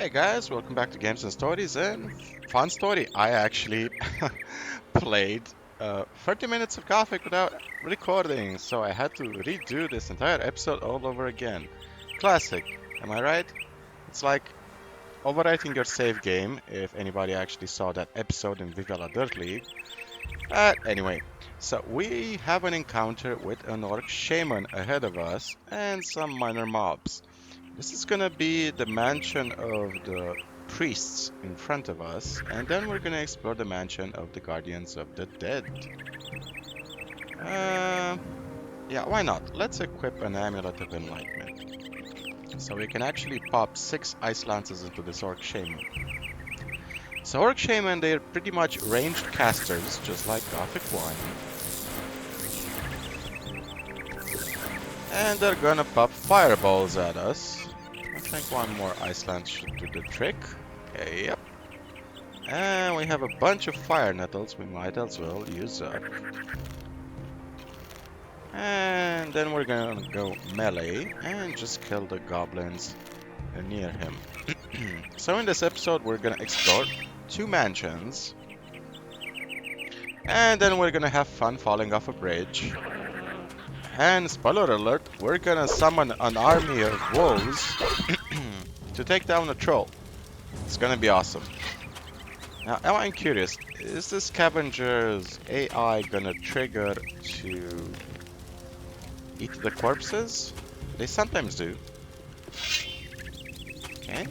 Hey guys, welcome back to Games and Stories, and fun story. I actually played 30 minutes of Gothic without recording, so I had to redo this entire episode all over again. Classic, am I right? It's like overwriting your save game, if anybody actually saw that episode in Viva La Dirt League. Anyway, so we have an encounter with an orc shaman ahead of us and some minor mobs. This is gonna be the mansion of the priests in front of us, and then we're gonna explore the mansion of the guardians of the dead. Yeah, why not? Let's equip an amulet of enlightenment. So we can actually pop 6 ice lances into this orc shaman. So orc shaman, they're pretty much ranged casters, just like Gothic 1. And they're gonna pop fireballs at us. I think one more ice lance should do the trick. Okay, yep. And we have a bunch of fire nettles we might as well use up. And then we're gonna go melee and just kill the goblins near him. So in this episode we're gonna explore 2 mansions. And then we're gonna have fun falling off a bridge. And spoiler alert, we're gonna summon an army of wolves to take down a troll. It's gonna be awesome. Now, I'm curious, is the scavenger's AI gonna trigger to eat the corpses? They sometimes do. Okay.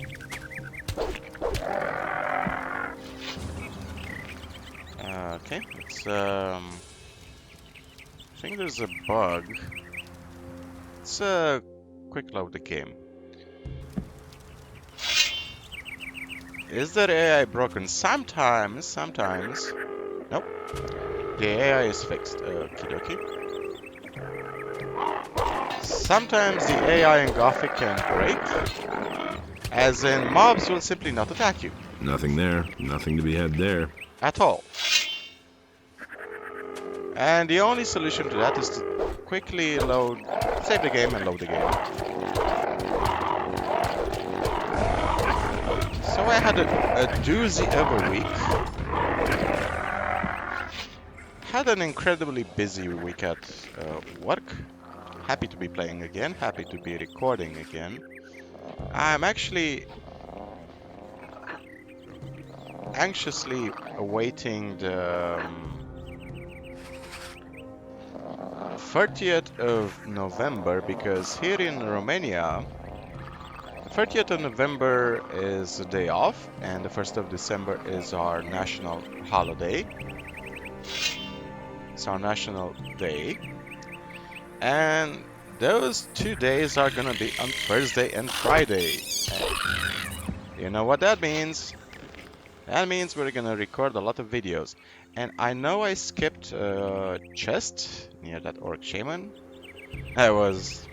Okay, let's I think there's a bug. Let's quick load the game. Is that AI broken? Sometimes. Nope. The AI is fixed. Okie dokie. Sometimes the AI in Gothic can break, as in mobs will simply not attack you. Nothing there. Nothing to be had there. At all. And the only solution to that is to quickly save the game and load the game. So I had a doozy of a week. Had an incredibly busy week at work. Happy to be playing again, happy to be recording again. I'm actually anxiously awaiting the 30th of November, because here in Romania, the 30th of November is a day off, and the 1st of December is our national holiday. It's our national day. And those 2 days are gonna be on Thursday and Friday. And you know what that means? That means we're gonna record a lot of videos. And I know I skipped a chest near that orc shaman. I was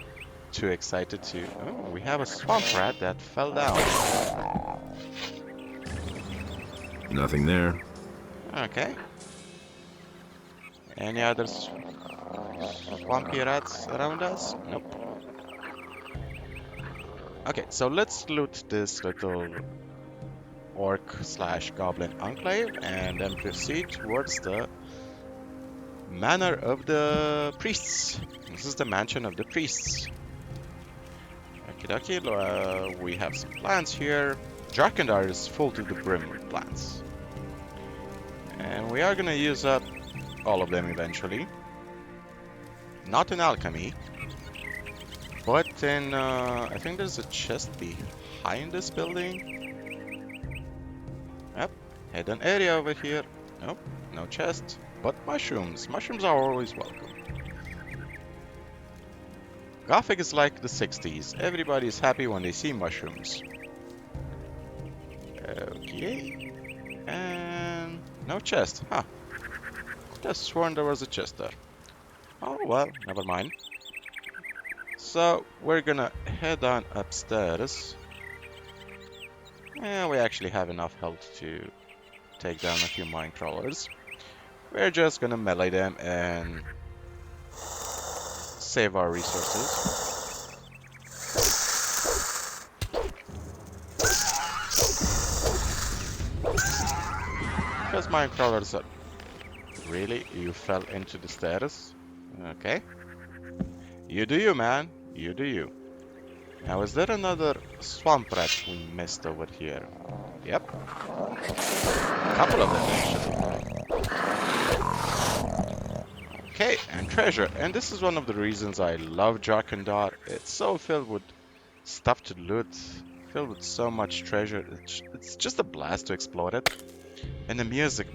too excited to... Oh, we have a swamp rat that fell down. Nothing there. Okay. Any other swampy rats around us? Nope. Okay, so let's loot this little orc/goblin enclave and then proceed towards the manor of the priests. This is the mansion of the priests. Okie dokie, we have some plants here. Drakendar is full to the brim with plants. And we are gonna use up all of them eventually. Not in alchemy, but in, I think there's a chest behind this building. Yep, hidden area over here. Nope, no chest, but mushrooms. Mushrooms are always welcome. Gothic is like the 60s. Everybody's happy when they see mushrooms. Okay. And no chest, huh? Just sworn there was a chest there. Oh well, never mind. So we're gonna head on upstairs. And we actually have enough health to take down a few mine crawlers. We're just gonna melee them and save our resources. because mine crawlers are... Really? You fell into the stairs? Okay. You do you, man. You do you. Now, is there another swamp rat we missed over here? Yep. A couple of them, actually. Okay, and treasure. And this is one of the reasons I love Jarkandar. It's so filled with stuff to loot, filled with so much treasure. It's just a blast to explore it. And the music.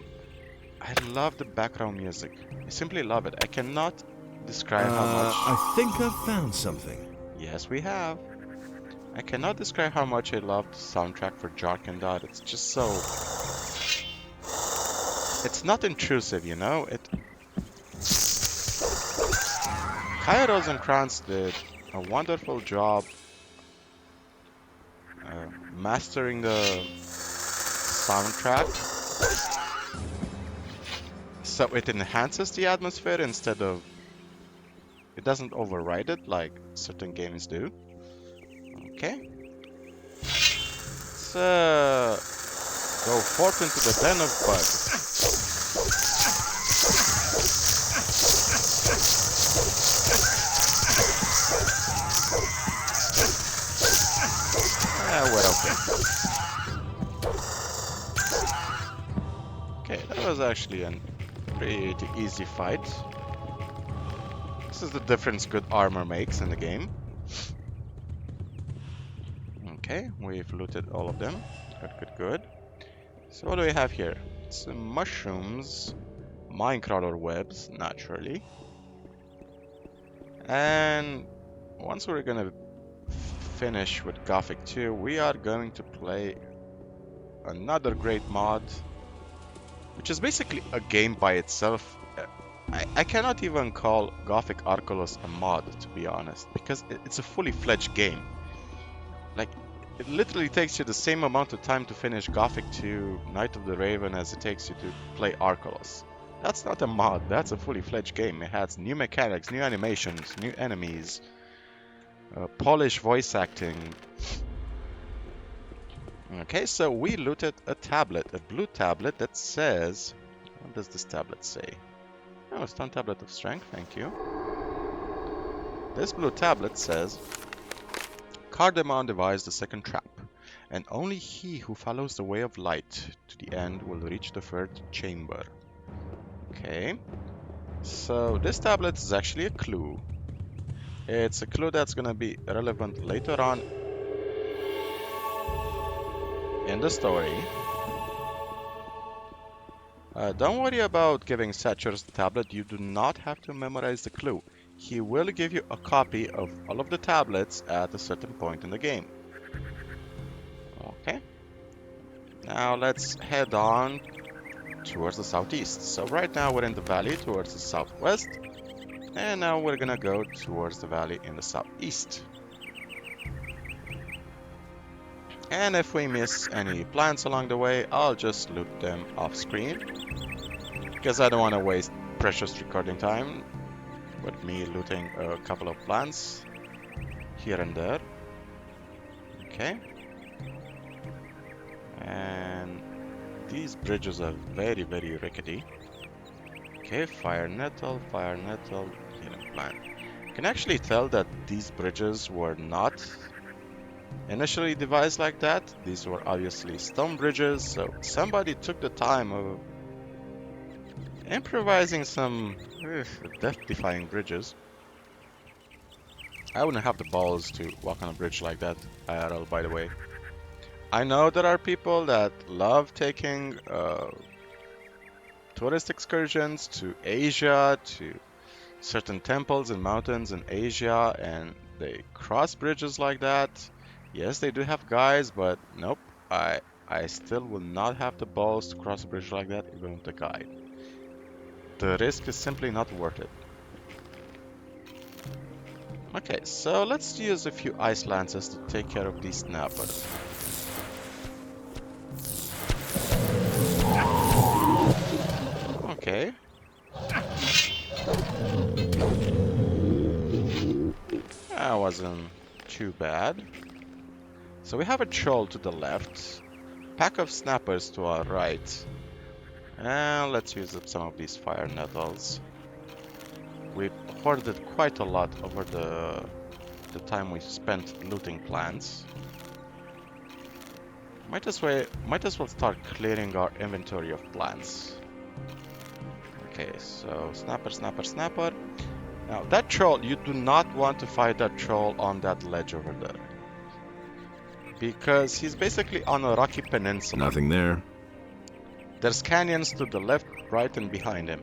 I love the background music. I simply love it. I cannot describe how much... I think I've found something. Yes, we have. I cannot describe how much I love the soundtrack for Jarkandar. It's just so... It's not intrusive, you know? Kai Rosenkrantz did a wonderful job mastering the soundtrack. So it enhances the atmosphere instead of... It doesn't override it like certain games do. Okay. Let's go forth into the den of bugs. We're okay. Okay, that was actually a pretty easy fight. This is the difference good armor makes in the game. Okay, we've looted all of them. Good, good, good. So what do we have here? Some mushrooms, minecrawler webs, naturally. And once we're gonna finish with Gothic 2, we are going to play another great mod, which is basically a game by itself. I cannot even call Gothic Arculus a mod, to be honest, because it's a fully fledged game. Like, it literally takes you the same amount of time to finish Gothic 2 Night of the Raven as it takes you to play Arculus. That's not a mod, that's a fully fledged game. It has new mechanics, new animations, new enemies, polished voice acting. Okay, so we looted a tablet, a blue tablet that says... What does this tablet say? Oh, stone tablet of strength, thank you. This blue tablet says... Cardamon devised the second trap, and only he who follows the way of light to the end will reach the third chamber. Okay, so this tablet is actually a clue. It's a clue that's gonna be relevant later on in the story. Don't worry about giving Satchers the tablet. You do not have to memorize the clue. He will give you a copy of all of the tablets at a certain point in the game. Okay. Now let's head on towards the southeast. So right now we're in the valley towards the southwest. And now we're gonna go towards the valley in the southeast. And if we miss any plants along the way, I'll just loot them off screen. Because I don't want to waste precious recording time with me looting a couple of plants here and there. Okay. And these bridges are very, very rickety. Okay, fire nettle, healing plant. You can actually tell that these bridges were not initially devised like that. These were obviously stone bridges, so somebody took the time of improvising some death-defying bridges. I wouldn't have the balls to walk on a bridge like that, IRL, by the way. I know there are people that love taking tourist excursions to Asia, to certain temples and mountains in Asia, and they cross bridges like that. Yes, they do have guides, but nope, I still will not have the balls to cross a bridge like that even with a guide. The risk is simply not worth it. Okay, so let's use a few ice lances to take care of these snappers. Okay. That wasn't too bad. So we have a troll to the left, pack of snappers to our right, And let's use up some of these fire nettles. We've hoarded quite a lot over the time we spent looting plants. Might as well start clearing our inventory of plants. Okay, so snapper, snapper, snapper. Now that troll, you do not want to fight that troll on that ledge over there. Because he's basically on a rocky peninsula. Nothing there. There's canyons to the left, right, and behind him.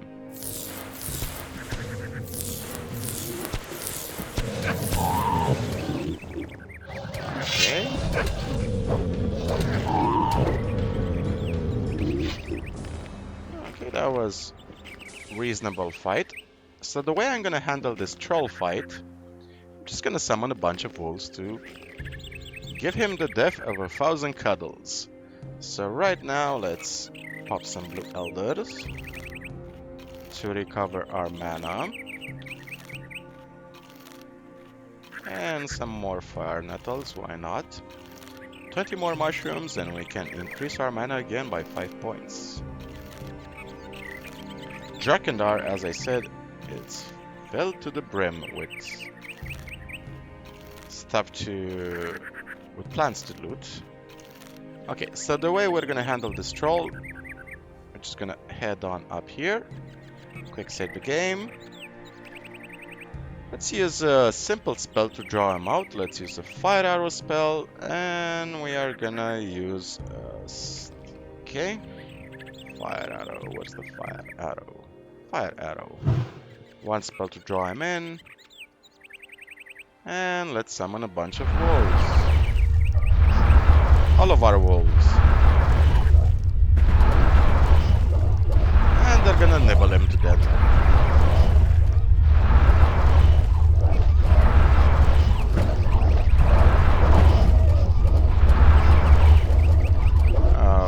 Okay. Okay, that was reasonable fight. So the way I'm gonna handle this troll fight, I'm just gonna summon a bunch of wolves to give him the death of 1,000 cuddles. So right now, let's pop some blue elders to recover our mana. And some more fire nettles, why not? 20 more mushrooms and we can increase our mana again by 5 points. Drakendar, as I said, it's filled to the brim with stuff with plants to loot. Okay, so the way we're gonna handle this troll, we're just gonna head on up here. Quick save the game. Let's use a simple spell to draw him out. Let's use a fire arrow spell, and we are gonna use okay, fire arrow. Where's the fire arrow? Fire arrow. One spell to draw him in, and let's summon a bunch of wolves. All of our wolves, and they're gonna nibble him to death.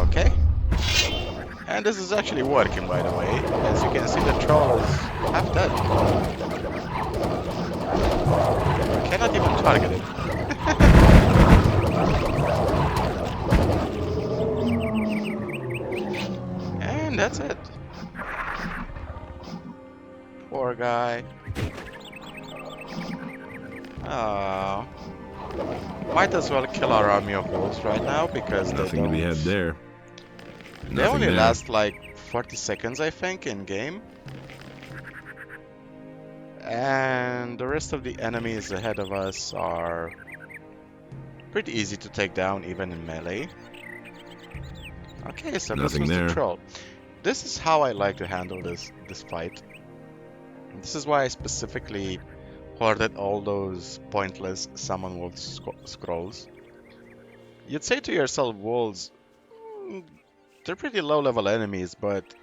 Okay. And this is actually working, by the way. As you can see, the troll is half dead. I cannot even target it. And that's it. Poor guy. Oh. Might as well kill our army of wolves right now because Nothing to be had there. They only last like 40 seconds, I think, in game. And the rest of the enemies ahead of us are pretty easy to take down, even in melee. Okay, so this was the troll. This is how I like to handle this fight. This is why I specifically hoarded all those pointless summon wolf scrolls. You'd say to yourself, wolves, they're pretty low level enemies, but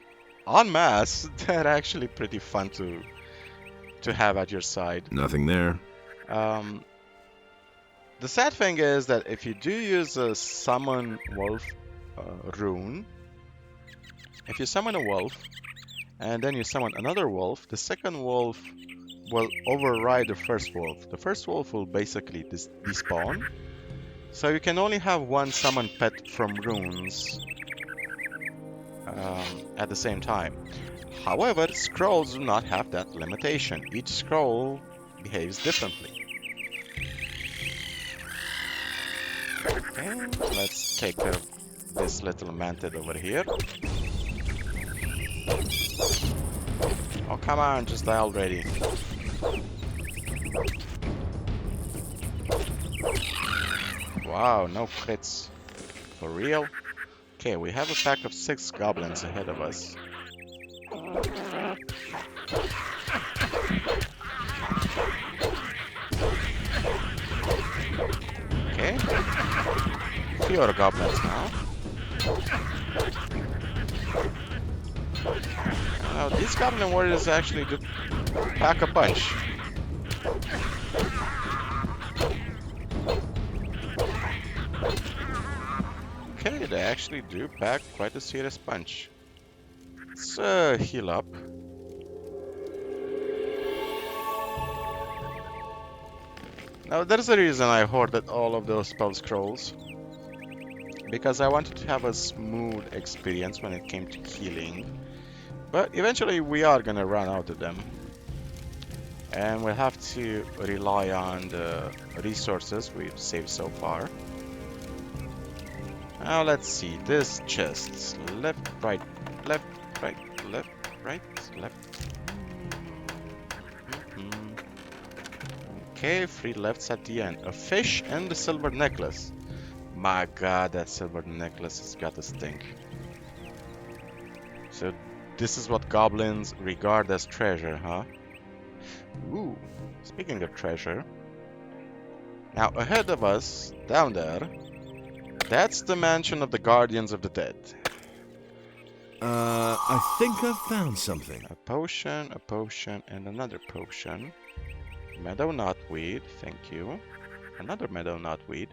en masse, they're actually pretty fun to have at your side. Nothing there. The sad thing is that if you do use a summon wolf rune, if you summon a wolf and then you summon another wolf, the second wolf will override the first wolf. The first wolf will basically despawn. So you can only have one summon pet from runes at the same time. However, scrolls do not have that limitation. Each scroll behaves differently. Okay, let's take care of this little mantid over here. Oh, come on, just die already. Wow, no crits. For real? Okay, we have a pack of 6 goblins ahead of us. Okay. Fewer goblins now. Now, these goblin warriors actually do pack a punch. Okay, they actually do pack quite a serious punch. Let's heal up. Now, there's a reason I hoarded all of those spell scrolls. because I wanted to have a smooth experience when it came to healing. But eventually we are gonna run out of them. And we'll have to rely on the resources we've saved so far. Now let's see, this chest. Left, right, left, right, left, right, left. Okay, 3 lefts at the end. A fish and a silver necklace. My god, that silver necklace has got a stink. So this is what goblins regard as treasure, huh? Ooh, speaking of treasure. Now ahead of us, down there, that's the mansion of the Guardians of the Dead. I think I've found something. A potion, and another potion. Meadow knotweed, thank you. Another meadow knotweed.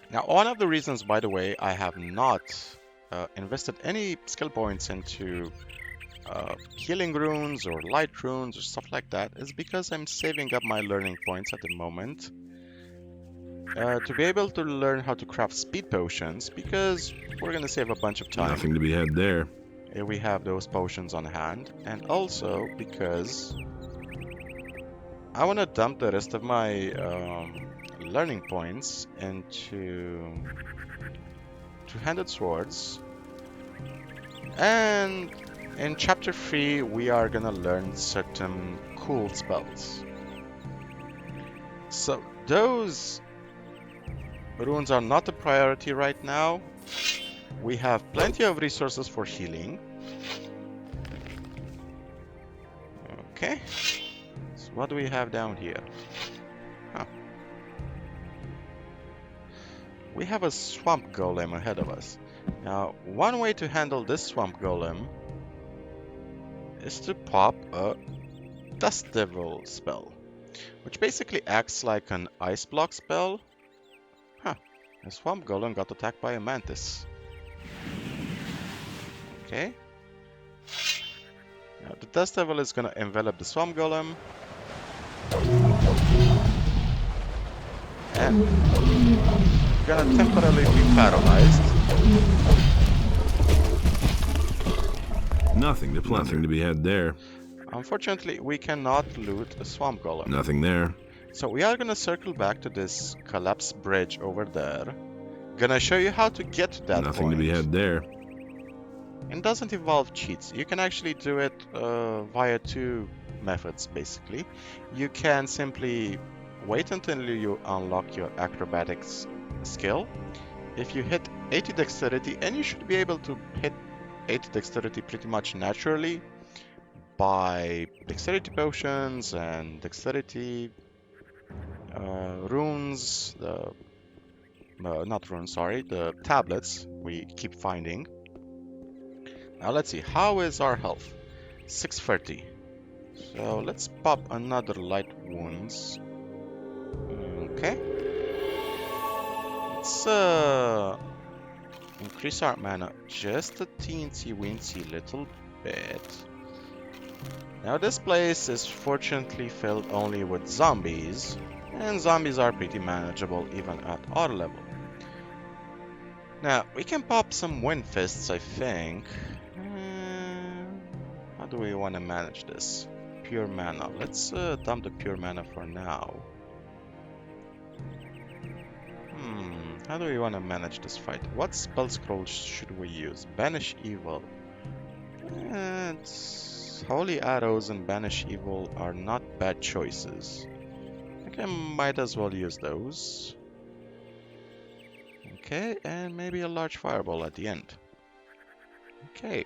Now, one of the reasons, by the way, I have not invested any skill points into healing runes or light runes or stuff like that is because I'm saving up my learning points at the moment to be able to learn how to craft speed potions, because we're going to save a bunch of time. Nothing to be had there. If we have those potions on hand, and also because I want to dump the rest of my learning points into two-handed swords. And in chapter 3 we are gonna learn certain cool spells. So those runes are not a priority right now. We have plenty of resources for healing. Okay. So what do we have down here? Huh. We have a swamp golem ahead of us. Now, one way to handle this swamp golem is to pop a Dust Devil spell, which basically acts like an ice block spell. Huh. A swamp golem got attacked by a mantis. Okay. Now, the Dust Devil is gonna envelop the swamp golem. And gonna temporarily be paralyzed. Nothing to be had there. Unfortunately, we cannot loot a swamp golem. Nothing there. So we are gonna circle back to this collapsed bridge over there. Gonna show you how to get to that Nothing point. to be had there. It doesn't involve cheats. You can actually do it via 2 methods, basically. You can simply wait until you unlock your acrobatics skill. If you hit 80 dexterity, and you should be able to hit 80 dexterity pretty much naturally by dexterity potions and dexterity runes, not runes, sorry, the tablets we keep finding. Now let's see, how is our health? 630. So let's pop another light wounds. Okay. Let's increase our mana just a teensy-weensy little bit. Now this place is fortunately filled only with zombies, and zombies are pretty manageable even at our level. Now we can pop some wind fists, I think. How do we want to manage this? Pure mana. Let's dump the pure mana for now. How do we want to manage this fight? What spell scroll should we use? Banish Evil. Holy Arrows and Banish Evil are not bad choices. I think I might as well use those. Okay, and maybe a large fireball at the end. Okay.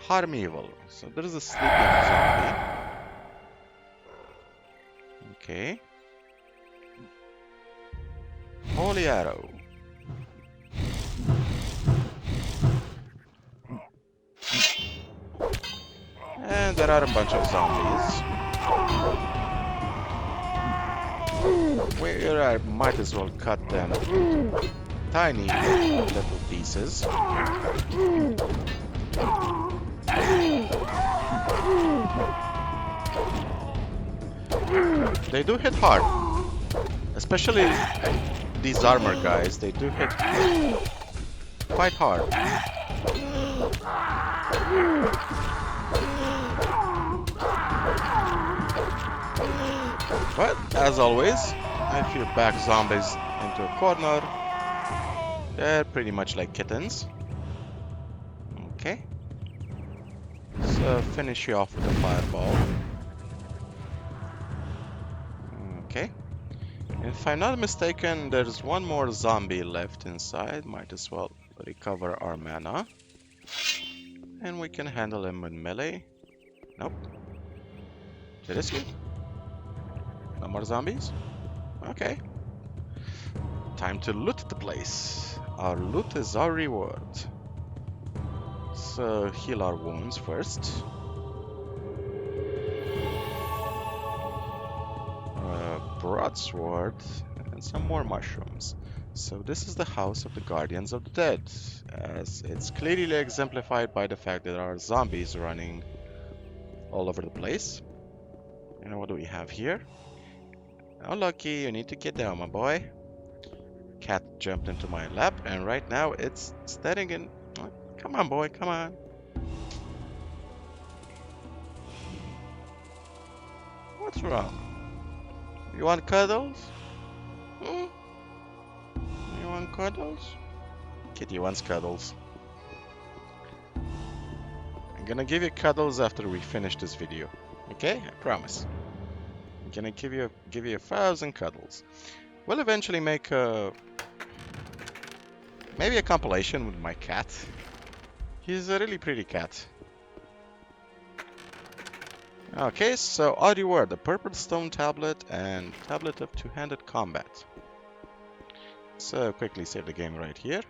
Harm Evil. So there's a sleeping zombie. Okay. Holy Arrow. And there are a bunch of zombies. Where I might as well cut them into tiny little pieces. They do hit hard. Especially these armor guys, they do hit quite hard. But as always, if you back zombies into a corner, they're pretty much like kittens. Okay. So finish you off with a fireball. Okay. If I'm not mistaken, there's one more zombie left inside. Might as well recover our mana. And we can handle him with melee. Nope. Seriously? No more zombies? Okay. Time to loot the place. Our loot is our reward. So heal our wounds first. Broadsword and some more mushrooms. So this is the house of the Guardians of the Dead, as it's clearly exemplified by the fact that there are zombies running all over the place. And what do we have here? Oh, Lucky, you need to get down, my boy. Cat jumped into my lap, and right now it's staring in. Come on, boy, come on. What's wrong? You want cuddles? Hmm? You want cuddles? Kitty wants cuddles. I'm gonna give you cuddles after we finish this video. Okay? I promise. I'm gonna give you 1,000 cuddles. We'll eventually make maybe a compilation with my cat. He's a really pretty cat. Okay, so our reward, the purple stone tablet and tablet of two-handed combat. So quickly save the game right here.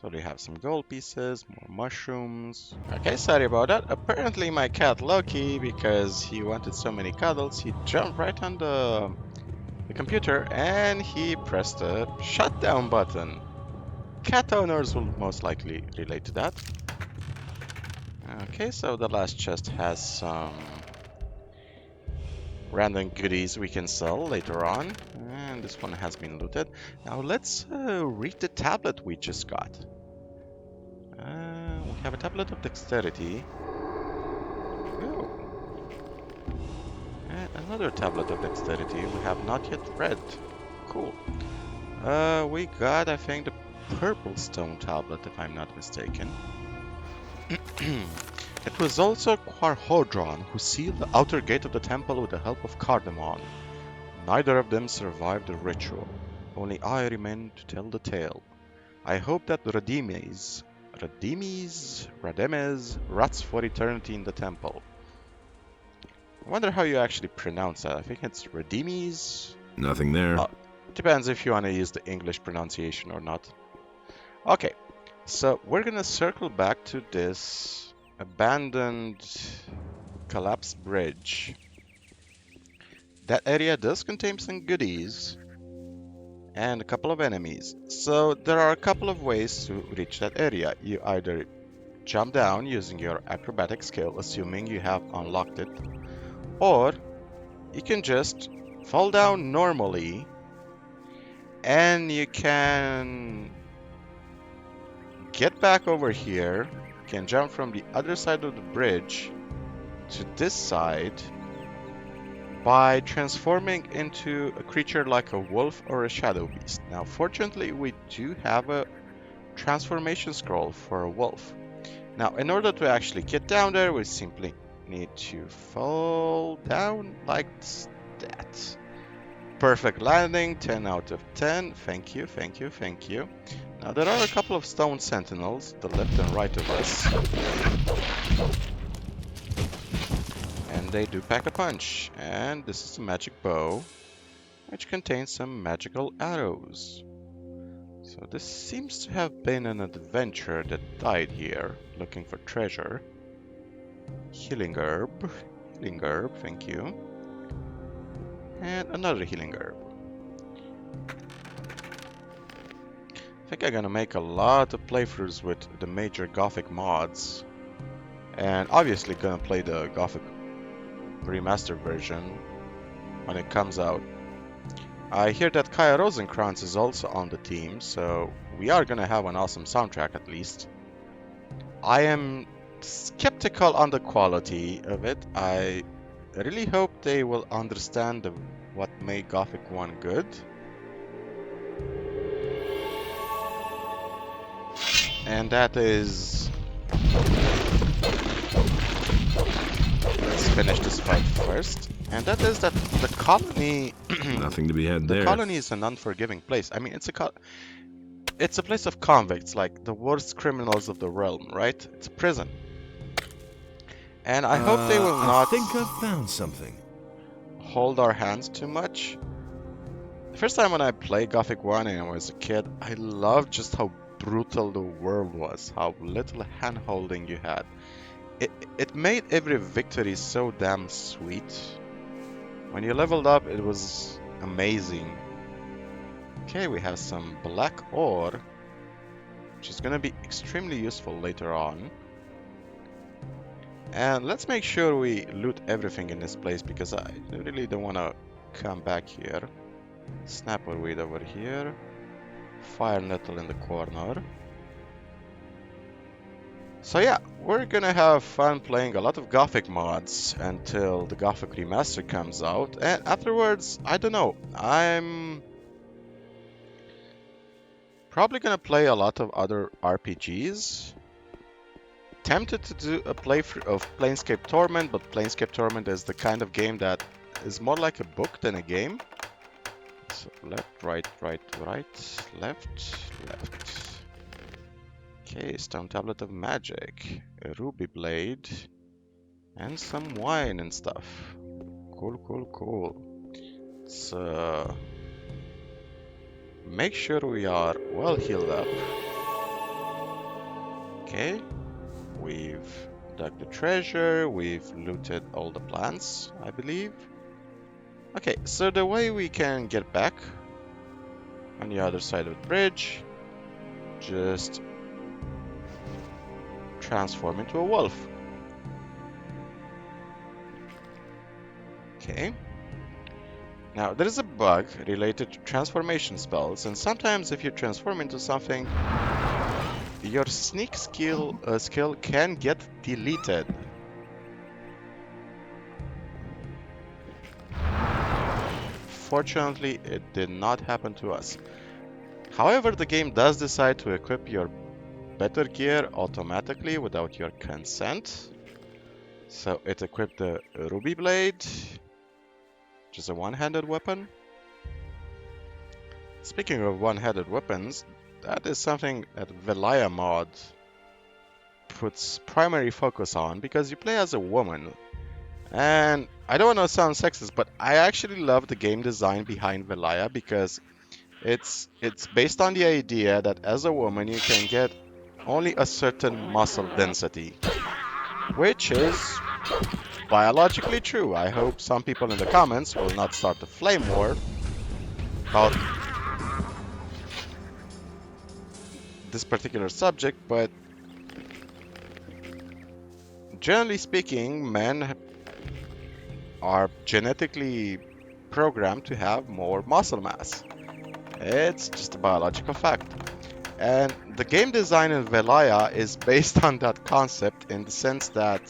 So we have some gold pieces, more mushrooms. Okay, sorry about that. Apparently my cat Loki, because he wanted so many cuddles, he jumped right on the computer and he pressed the shutdown button. Cat owners will most likely relate to that. Okay, so the last chest has some random goodies we can sell later on. And this one has been looted. Now let's read the tablet we just got. We have a tablet of dexterity. Oh. And another tablet of dexterity we have not yet read. Cool. We got, I think, the purple stone tablet, if I'm not mistaken. It was also Quarhodron who sealed the outer gate of the temple with the help of Cardamon. Neither of them survived the ritual. Only I remain to tell the tale. I hope that Rademes rots for eternity in the temple. I wonder how you actually pronounce that. I think it's Rademes. Nothing there. Depends if you want to use the English pronunciation or not. Okay, so we're gonna circle back to this abandoned, collapsed bridge. That area does contain some goodies and a couple of enemies. So there are a couple of ways to reach that area. You either jump down using your acrobatic skill, assuming you have unlocked it, or you can just fall down normally and you can get back over here. You can jump from the other side of the bridge to this side by transforming into a creature like a wolf or a shadow beast. Now, fortunately, we do have a transformation scroll for a wolf. Now, in order to actually get down there, we simply need to fall down like that. Perfect landing, 10 out of 10. Thank you, thank you, thank you. Now, there are a couple of stone sentinels, the left and right of us. And they do pack a punch. And this is a magic bow, which contains some magical arrows. So this seems to have been an adventurer that died here, looking for treasure. Healing herb, thank you. And another healing herb. I think I'm gonna make a lot of playthroughs with the major Gothic mods. And obviously gonna play the Gothic remastered version when it comes out. I hear that Kaya Rosenkrantz is also on the team, so we are gonna have an awesome soundtrack at least. I am skeptical on the quality of it. I really hope they will understand what made Gothic 1 good. And that is... Let's finish this fight first. And that is that the colony... Nothing to be had The there. colony is an unforgiving place. I mean, it's a place of convicts, like the worst criminals of the realm, right? It's a prison. And I hope they will I not think I've found something. hold our hands too much. The first time when I played Gothic 1 and I was a kid, I loved just how brutal the world was, how little hand-holding you had. It made every victory so damn sweet. When you leveled up, it was amazing. Okay, we have some black ore, which is gonna be extremely useful later on. And let's make sure we loot everything in this place, because I really don't want to come back here. Snapper weed over here. Fire nettle in the corner. So yeah, we're gonna have fun playing a lot of Gothic mods until the Gothic remaster comes out. And afterwards, I don't know, I'm probably gonna play a lot of other RPGs. Tempted to do a playthrough of Planescape Torment, but Planescape Torment is the kind of game that is more like a book than a game. So left, right, right, right, left, left. Okay, Stone Tablet of Magic, a Ruby Blade, and some wine and stuff. Cool, cool, cool. Let's make sure we are well healed up. Okay. We've dug the treasure, we've looted all the plants, I believe. Okay, so the way we can get back on the other side of the bridge, just transform into a wolf. Okay. Now, there is a bug related to transformation spells, and sometimes if you transform into something, your sneak skill can get deleted. Fortunately, it did not happen to us. However, the game does decide to equip your better gear automatically without your consent. So it equipped the Ruby Blade, which is a one-handed weapon. Speaking of one-handed weapons, that is something that Velaya mod puts primary focus on, because you play as a woman. And I don't want to sound sexist, but I actually love the game design behind Velaya, because it's based on the idea that as a woman you can get only a certain muscle density, which is biologically true. I hope some people in the comments will not start a flame war about this particular subject, but generally speaking, men are genetically programmed to have more muscle mass. It's just a biological fact. And the game design in Velaya is based on that concept, in the sense that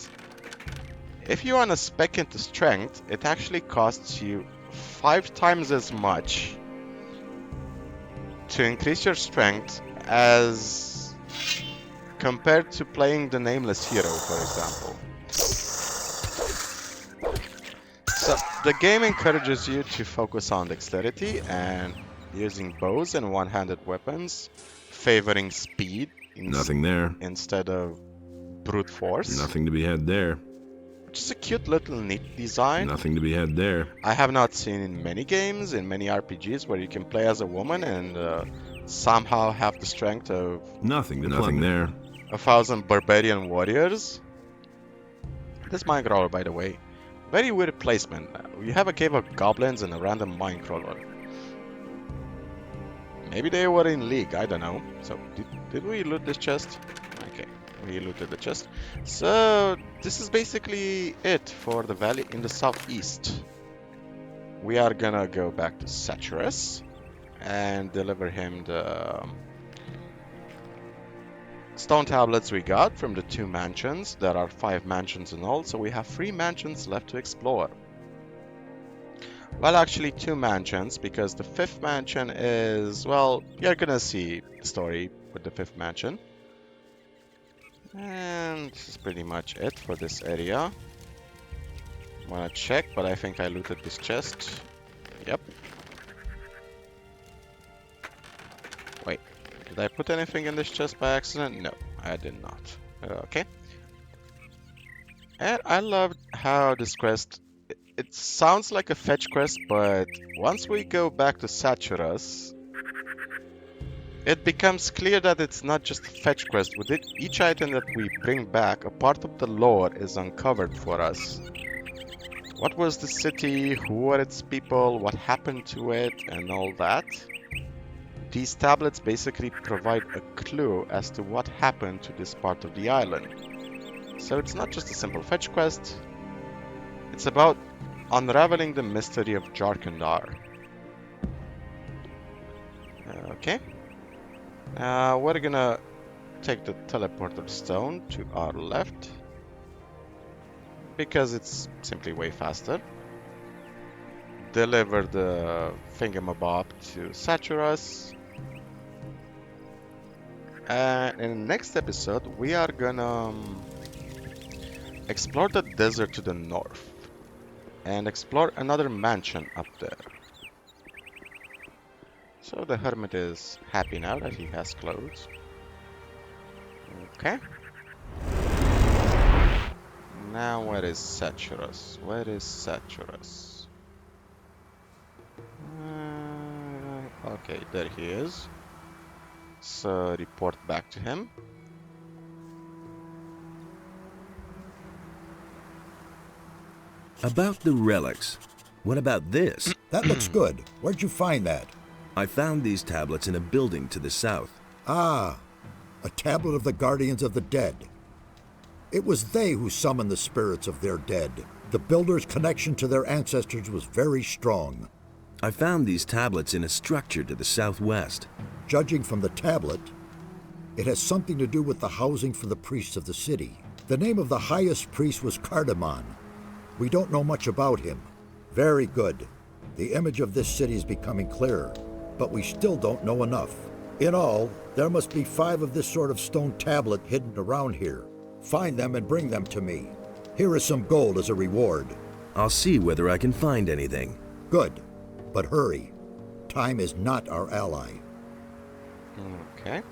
if you want to spec into strength, it actually costs you 5 times as much to increase your strength as compared to playing the nameless hero, for example. So the game encourages you to focus on dexterity and using bows and one-handed weapons, favoring speed Nothing there. instead of brute force. Nothing to be had there. Which is a cute little neat design. Nothing to be had there. I have not seen in many games, in many RPGs, where you can play as a woman and somehow have the strength of Nothing there. 1,000 barbarian warriors. This mine crawler, by the way, very weird placement. You have a cave of goblins and a random mine crawler. Maybe they were in league, I don't know. So, did we loot this chest? Okay, we looted the chest. So, this is basically it for the valley in the southeast. we are gonna go back to Satyrus and deliver him the stone tablets we got from the 2 mansions. There are 5 mansions in all, so we have 3 mansions left to explore. Well, actually 2 mansions, because the 5th mansion is, well, you're gonna see the story with the 5th mansion. And this is pretty much it for this area. Wanna check, but I think I looted this chest. Yep. Wait, did I put anything in this chest by accident? No, I did not. Okay. And I loved how this quest, it sounds like a fetch quest, but once we go back to Satyrus, it becomes clear that it's not just a fetch quest. With it, each item that we bring back, a part of the lore is uncovered for us. What was the city, who are its people, what happened to it, and all that. These tablets basically provide a clue as to what happened to this part of the island. So it's not just a simple fetch quest, it's about unraveling the mystery of Jarkandar. Okay. We're gonna take the teleporter stone to our left, because it's simply way faster. Deliver the thingamabob to Satyrus. And in the next episode, we are gonna explore the desert to the north and explore another mansion up there. So the hermit is happy now that he has clothes. Okay. Now where is Satyrus? Where is Satyrus? Okay, there he is. So report back to him. About the relics. What about this? That looks good. Where'd you find that? I found these tablets in a building to the south. Ah, a tablet of the Guardians of the Dead. It was they who summoned the spirits of their dead. The builders' connection to their ancestors was very strong. I found these tablets in a structure to the southwest. Judging from the tablet, it has something to do with the housing for the priests of the city. The name of the highest priest was Cardamon. We don't know much about him. Very good. The image of this city is becoming clearer, but we still don't know enough. In all, there must be 5 of this sort of stone tablet hidden around here. Find them and bring them to me. Here is some gold as a reward. I'll see whether I can find anything. Good, but hurry. Time is not our ally. Okay.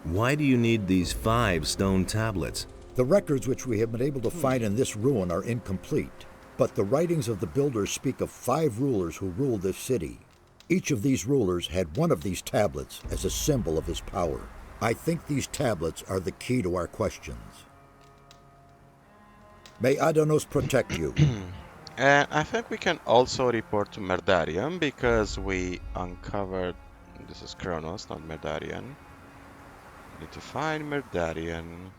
Why do you need these 5 stone tablets? The records which we have been able to find in this ruin are incomplete, but the writings of the builders speak of 5 rulers who ruled this city. Each of these rulers had one of these tablets as a symbol of his power. I think these tablets are the key to our questions. May Adonos protect you. And I think we can also report to Merdarian, because we uncovered... This is Kronos, not Merdarian. Need to find Merdarian.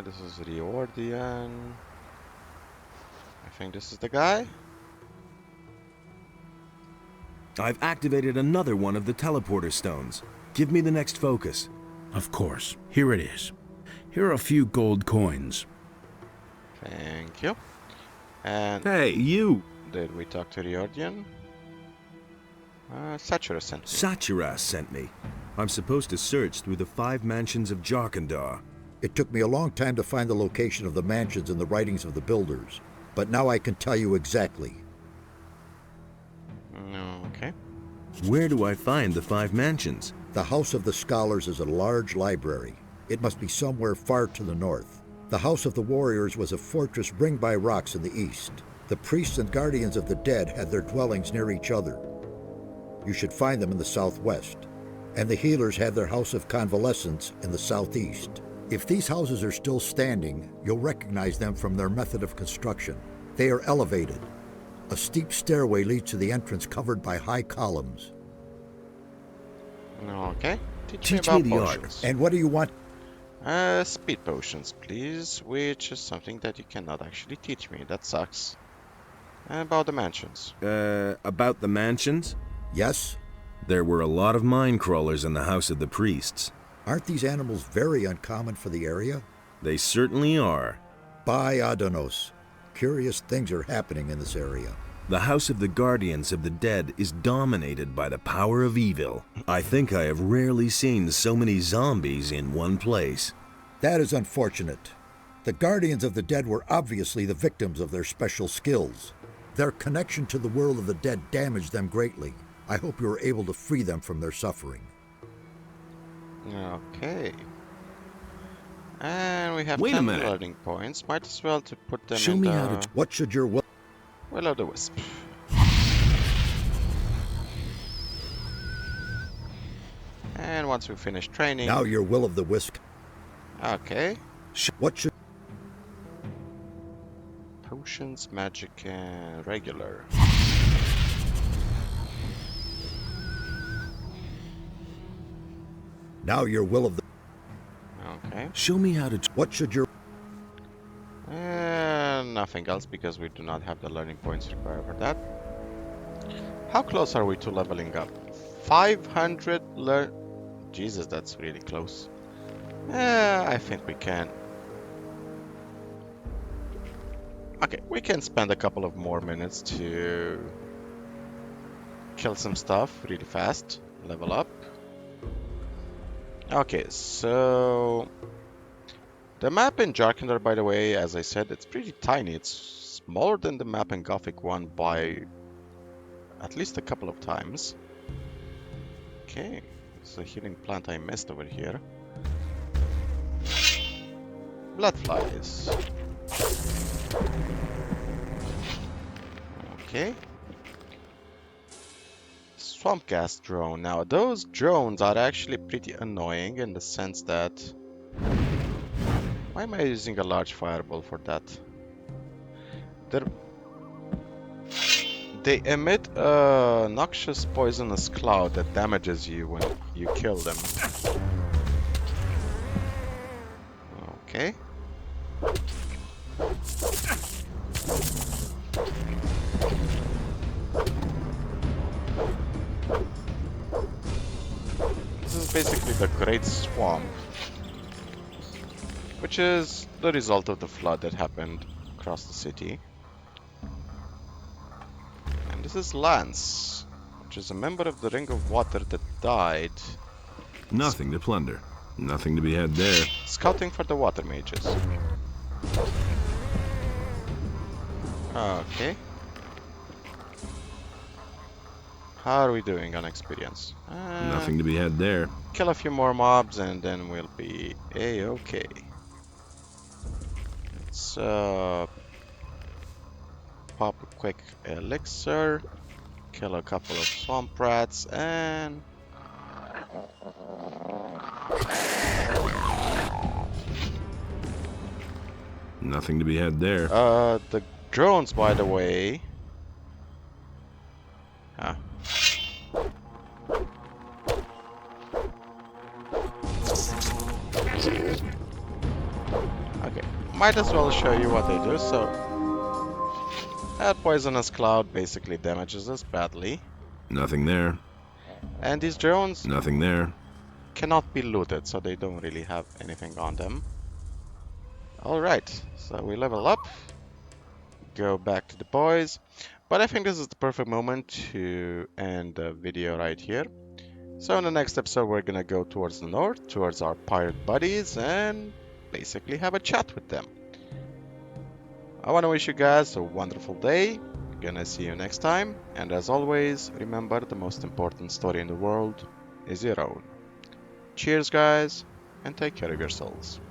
This is Riordian. I think this is the guy. I've activated another one of the teleporter stones. Give me the next focus. Of course. Here it is. Here are a few gold coins. Thank you. And Hey, you! did we talk to Riordian? Satyrus sent me. Satyrus sent me. I'm supposed to search through the 5 mansions of Jarkandar. It took me a long time to find the location of the mansions in the writings of the builders, but now I can tell you exactly. Okay. Where do I find the 5 mansions? The House of the Scholars is a large library. It must be somewhere far to the north. The House of the Warriors was a fortress ringed by rocks in the east. The priests and guardians of the dead had their dwellings near each other. You should find them in the southwest. And the healers had their House of Convalescence in the southeast. If these houses are still standing, you'll recognize them from their method of construction. They are elevated. A steep stairway leads to the entrance covered by high columns. Okay. Teach me about the art. potions. And what do you want? Speed potions, please, which is something that you cannot actually teach me. That sucks. And about the mansions. About the mansions? Yes? There were a lot of mine crawlers in the house of the priests. Aren't these animals very uncommon for the area? They certainly are. By Adonos. Curious things are happening in this area. The House of the Guardians of the Dead is dominated by the power of evil. I think I have rarely seen so many zombies in one place. That is unfortunate. The Guardians of the Dead were obviously the victims of their special skills. Their connection to the world of the dead damaged them greatly. I hope you were able to free them from their suffering. Okay. And we have Wait a 10 minute. learning points. Might as well to put them Show in me the how to... What should your will... Will o' the Wisp. And once we finish training... Now your will of the wisp. Okay. What should... Potions, magic, and regular. Now your will of the... Okay. Show me how to... What should your... Nothing else because we do not have the learning points required for that. How close are we to leveling up? 500 learn... Jesus, that's really close. I think we can. Okay, we can spend a couple of more minutes to kill some stuff really fast. Level up. Okay, so... The map in Jarkandar, by the way, as I said, it's pretty tiny. It's smaller than the map in Gothic 1 by at least a couple of times. Okay, it's a healing plant I missed over here. Blood flies. Okay. Swamp gas drone. Now, those drones are actually pretty annoying in the sense that... Why am I using a large fireball for that? They emit a noxious poisonous cloud that damages you when you kill them. Okay. This is basically the Great Swamp, which is the result of the flood that happened across the city. And this is Lance, which is a member of the Ring of Water that died Nothing to plunder. Nothing to be had there. scouting for the water mages. Okay. How are we doing on experience? Nothing to be had there. Kill a few more mobs and then we'll be a-okay. Let's pop a quick elixir, kill a couple of swamp rats, and Nothing to be had there. the drones, by the way. Okay, might as well show you what they do. So, that poisonous cloud basically damages us badly. Nothing there. And these drones Nothing there. cannot be looted, so they don't really have anything on them. Alright, so we level up, go back to the boys, but I think this is the perfect moment to end the video right here. So in the next episode we're gonna go towards the north, towards our pirate buddies, and basically have a chat with them. I wanna wish you guys a wonderful day, gonna see you next time, and as always, remember the most important story in the world is your own. Cheers guys, and take care of yourselves.